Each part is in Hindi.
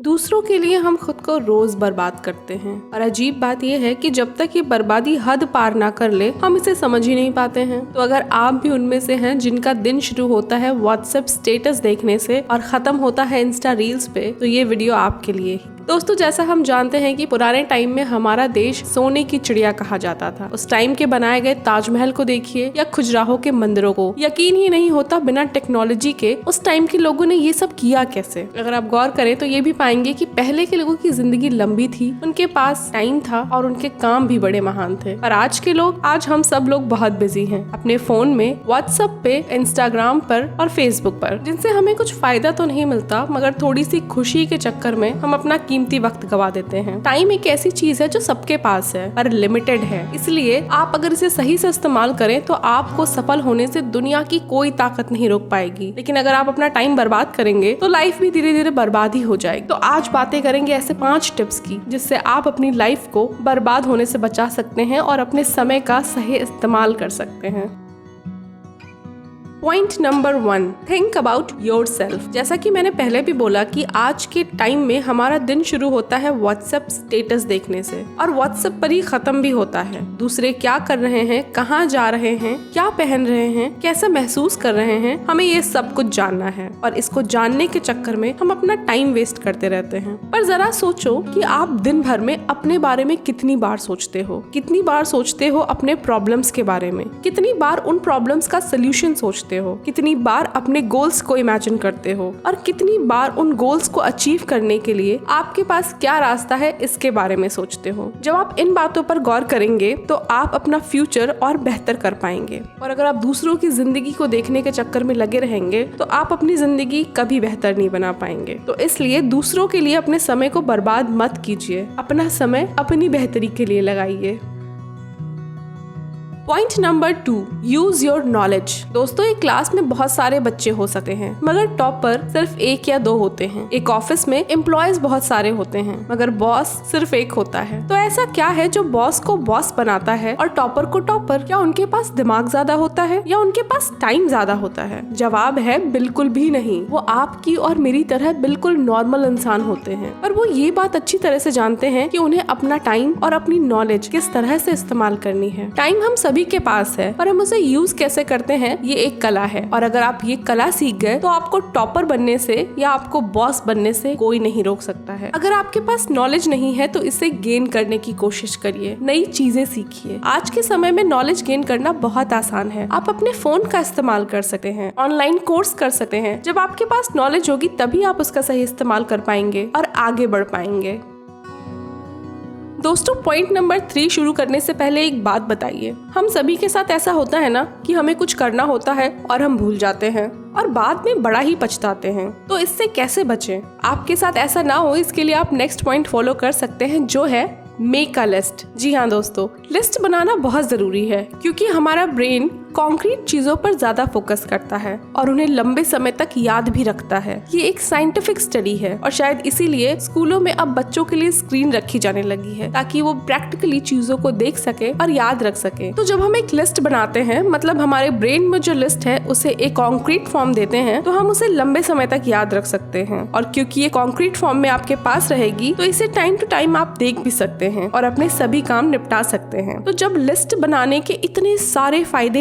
दूसरों के लिए हम खुद को रोज बर्बाद करते हैं और अजीब बात यह है कि जब तक ये बर्बादी हद पार ना कर ले हम इसे समझ ही नहीं पाते हैं। तो अगर आप भी उनमें से हैं जिनका दिन शुरू होता है व्हाट्सएप स्टेटस देखने से और खत्म होता है इंस्टा रील्स पे, तो ये वीडियो आपके लिए ही। दोस्तों, जैसा हम जानते हैं कि पुराने टाइम में हमारा देश सोने की चिड़िया कहा जाता था। उस टाइम के बनाए गए ताजमहल को देखिए या खजुराहो के मंदिरों को, यकीन ही नहीं होता बिना टेक्नोलॉजी के उस टाइम के लोगों ने ये सब किया कैसे। अगर आप गौर करें तो ये भी पाएंगे कि पहले के लोगों की जिंदगी लंबी थी, उनके पास टाइम था और उनके काम भी बड़े महान थे। और आज हम सब लोग बहुत बिजी हैं अपने फोन में, व्हाट्सएप पे, इंस्टाग्राम पर और फेसबुक पर, जिनसे हमें कुछ फायदा तो नहीं मिलता मगर थोड़ी सी खुशी के चक्कर में हम अपना कीमती वक्त गवा देते हैं। टाइम एक ऐसी चीज है जो सबके पास है पर लिमिटेड है, इसलिए आप अगर इसे सही से इस्तेमाल करें तो आपको सफल होने से दुनिया की कोई ताकत नहीं रोक पाएगी। लेकिन अगर आप अपना टाइम बर्बाद करेंगे तो लाइफ भी धीरे धीरे बर्बाद ही हो जाएगी। तो आज बातें करेंगे ऐसे 5 टिप्स की जिससे आप अपनी लाइफ को बर्बाद होने से बचा सकते हैं और अपने समय का सही इस्तेमाल कर सकते हैं। Point number 1, think about yourself. जैसा कि मैंने पहले भी बोला कि आज के टाइम में हमारा दिन शुरू होता है व्हाट्सएप स्टेटस देखने से और व्हाट्सएप पर ही खत्म भी होता है। दूसरे क्या कर रहे हैं, कहाँ जा रहे हैं, क्या पहन रहे हैं, कैसा महसूस कर रहे हैं, हमें ये सब कुछ जानना है और इसको जानने के चक्कर में हम अपना टाइम वेस्ट करते रहते हैं। पर जरा सोचो कि आप दिन भर में अपने बारे में कितनी बार सोचते हो, कितनी बार सोचते हो अपने प्रॉब्लम्स के बारे में, कितनी बार उन प्रॉब्लम्स का सोल्यूशन सोचते हो, कितनी बार अपने गोल्स को इमेजिन करते हो और कितनी बार उन गोल्स को अचीव करने के लिए आपके पास क्या रास्ता है इसके बारे में सोचते हो। जब आप इन बातों पर गौर करेंगे तो आप अपना फ्यूचर और बेहतर कर पाएंगे। और अगर आप दूसरों की जिंदगी को देखने के चक्कर में लगे रहेंगे तो आप अपनी जिंदगी कभी बेहतर नहीं बना पाएंगे। तो इसलिए दूसरों के लिए अपने समय को बर्बाद मत कीजिए, अपना समय अपनी बेहतरी के लिए लगाइए। Point number 2, use your knowledge. दोस्तों, एक क्लास में बहुत सारे बच्चे हो सकते हैं मगर टॉपर सिर्फ 1 या 2 होते हैं। एक ऑफिस में एम्प्लॉयज बहुत सारे होते हैं मगर बॉस सिर्फ 1 होता है। तो ऐसा क्या है जो बॉस को बॉस बनाता है और टॉपर को टॉपर? क्या उनके पास दिमाग ज्यादा होता है या उनके पास टाइम ज्यादा होता है? जवाब है बिल्कुल भी नहीं। वो आपकी और मेरी तरह बिल्कुल नॉर्मल इंसान होते हैं और वो ये बात अच्छी तरह से जानते हैं कि उन्हें अपना टाइम और अपनी नॉलेज किस तरह से इस्तेमाल करनी है। टाइम हम सभी के पास है और हम उसे यूज कैसे करते हैं ये एक कला है और अगर आप ये कला सीख गए तो आपको टॉपर बनने से या आपको बॉस बनने से कोई नहीं रोक सकता है। अगर आपके पास नॉलेज नहीं है तो इसे गेन करने की कोशिश करिए, नई चीजें सीखिए। आज के समय में नॉलेज गेन करना बहुत आसान है। आप अपने फोन का इस्तेमाल कर सकते हैं, ऑनलाइन कोर्स कर सकते हैं। जब आपके पास नॉलेज होगी तभी आप उसका सही इस्तेमाल कर पाएंगे और आगे बढ़ पाएंगे। दोस्तों, पॉइंट नंबर 3 शुरू करने से पहले एक बात बताइए। हम सभी के साथ ऐसा होता है ना कि हमें कुछ करना होता है और हम भूल जाते हैं और बाद में बड़ा ही पछताते हैं। तो इससे कैसे बचें? आपके साथ ऐसा ना हो इसके लिए आप नेक्स्ट पॉइंट फॉलो कर सकते हैं जो है मेक अ लिस्ट। जी हाँ दोस्तों, लिस्ट बनाना बहुत जरूरी है क्योंकि हमारा ब्रेन कॉन्क्रीट चीजों पर ज्यादा फोकस करता है और उन्हें लंबे समय तक याद भी रखता है। ये एक साइंटिफिक स्टडी है और शायद इसीलिए स्कूलों में अब बच्चों के लिए स्क्रीन रखी जाने लगी है ताकि वो प्रैक्टिकली चीजों को देख सके और याद रख सके। तो जब हम एक लिस्ट बनाते हैं, मतलब हमारे ब्रेन में जो लिस्ट है उसे एक कॉन्क्रीट फॉर्म देते हैं, तो हम उसे लंबे समय तक याद रख सकते हैं। और क्योंकि ये कॉन्क्रीट फॉर्म में आपके पास रहेगी तो इसे टाइम टू टाइम आप देख भी सकते हैं और अपने सभी काम निपटा सकते हैं। तो जब लिस्ट बनाने के इतने सारे फायदे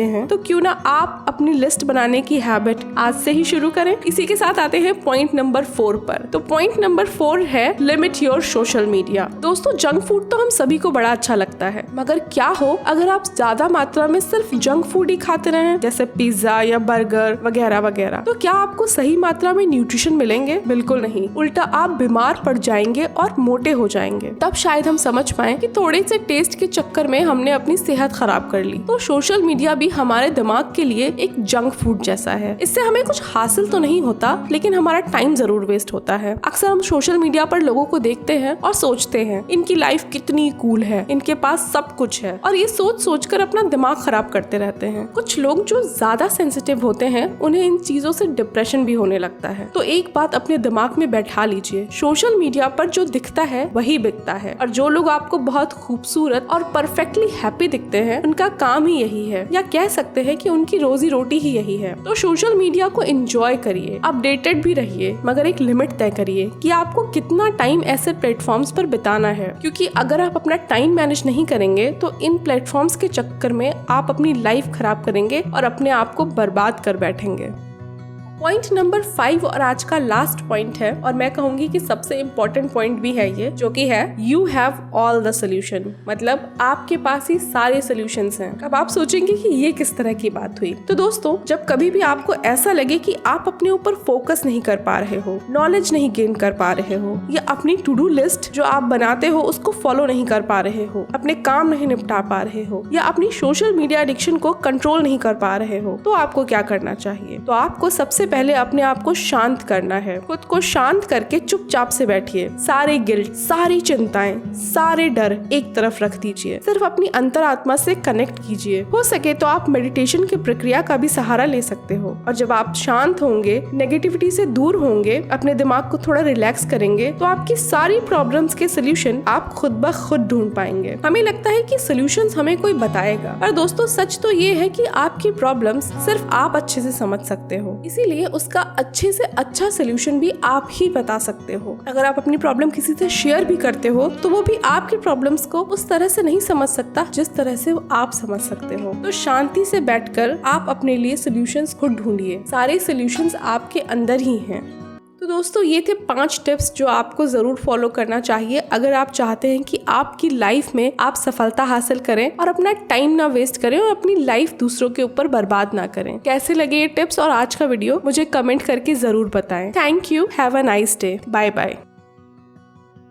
हैं तो क्यों ना आप अपनी लिस्ट बनाने की हैबिट आज से ही शुरू करें। इसी के साथ आते हैं पॉइंट नंबर 4 पर। तो पॉइंट नंबर 4 है लिमिट योर सोशल मीडिया। दोस्तों, जंक फूड तो हम सभी को बड़ा अच्छा लगता है मगर क्या हो अगर आप ज्यादा मात्रा में सिर्फ जंक फूड ही खाते रहें, जैसे पिज्जा या बर्गर वगैरह वगैरह? तो क्या आपको सही मात्रा में न्यूट्रिशन मिलेंगे? बिल्कुल नहीं, उल्टा आप बीमार पड़ जाएंगे और मोटे हो जाएंगे। तब शायद हम समझ पाए कि थोड़े से टेस्ट के चक्कर में हमने अपनी सेहत खराब कर ली। तो सोशल मीडिया भी हमारे दिमाग के लिए एक जंक फूड जैसा है। इससे हमें कुछ हासिल तो नहीं होता लेकिन हमारा टाइम जरूर वेस्ट होता है। अक्सर हम सोशल मीडिया पर लोगों को देखते हैं और सोचते हैं इनकी लाइफ कितनी कूल है, इनके पास सब कुछ है, और ये सोच कर अपना दिमाग खराब करते रहते हैं। कुछ लोग जो ज्यादा सेंसिटिव होते हैं उन्हें इन चीजों से डिप्रेशन भी होने लगता है। तो एक बात अपने दिमाग में बैठा लीजिए, सोशल मीडिया पर जो दिखता है वही बिकता है और जो लोग आपको बहुत खूबसूरत और परफेक्टली हैप्पी दिखते हैं उनका काम ही यही है। या कह सकते हैं कि उनकी रोजी रोटी ही यही है। तो सोशल मीडिया को एंजॉय करिए, अपडेटेड भी रहिए, मगर एक लिमिट तय करिए कि आपको कितना टाइम ऐसे प्लेटफॉर्म्स पर बिताना है, क्योंकि अगर आप अपना टाइम मैनेज नहीं करेंगे तो इन प्लेटफॉर्म्स के चक्कर में आप अपनी लाइफ खराब करेंगे और अपने आप को बर्बाद कर बैठेंगे। पॉइंट नंबर 5 और आज का लास्ट पॉइंट है, और मैं कहूंगी कि सबसे इम्पोर्टेंट पॉइंट भी है ये, जो कि है you have all the solution. मतलब आपके पास ही सारे सोल्यूशंस हैं। अब आप सोचेंगे कि ये किस तरह की बात हुई। तो दोस्तों, जब कभी भी आपको ऐसा लगे कि आप अपने ऊपर फोकस नहीं कर पा रहे हो, नॉलेज नहीं गेन कर पा रहे हो, या अपनी टू डू लिस्ट जो आप बनाते हो उसको फॉलो नहीं कर पा रहे हो, अपने काम नहीं निपटा पा रहे हो, या अपनी सोशल मीडिया एडिक्शन को कंट्रोल नहीं कर पा रहे हो, तो आपको क्या करना चाहिए? तो आपको सबसे पहले अपने आप को शांत करना है। खुद को शांत करके चुपचाप से बैठिए। सारे गिल्ट, सारी चिंताएं, सारे डर एक तरफ रख दीजिए। सिर्फ अपनी अंतरात्मा से कनेक्ट कीजिए। हो सके तो आप मेडिटेशन की प्रक्रिया का भी सहारा ले सकते हो। और जब आप शांत होंगे, नेगेटिविटी से दूर होंगे, अपने दिमाग को थोड़ा रिलैक्स करेंगे, तो आपकी सारी प्रॉब्लम्स के सोल्यूशन आप खुद ब खुद ढूंढ पाएंगे। हमें लगता है कि सोल्यूशंस हमें कोई बताएगा, पर दोस्तों सच तो ये है कि आपकी प्रॉब्लम्स सिर्फ आप अच्छे से समझ सकते हो। इसीलिए उसका अच्छे से अच्छा सोल्यूशन भी आप ही बता सकते हो। अगर आप अपनी प्रॉब्लम किसी से शेयर भी करते हो तो वो भी आपकी प्रॉब्लम्स को उस तरह से नहीं समझ सकता जिस तरह से आप समझ सकते हो। तो शांति से बैठकर आप अपने लिए सोल्यूशंस खुद ढूंढिए। सारे सोल्यूशंस आपके अंदर ही हैं। तो दोस्तों, ये थे 5 टिप्स जो आपको ज़रूर फॉलो करना चाहिए अगर आप चाहते हैं कि आपकी लाइफ में आप सफलता हासिल करें और अपना टाइम ना वेस्ट करें और अपनी लाइफ दूसरों के ऊपर बर्बाद ना करें। कैसे लगे ये टिप्स और आज का वीडियो मुझे कमेंट करके ज़रूर बताएं। Thank you. Have a nice day. Bye bye.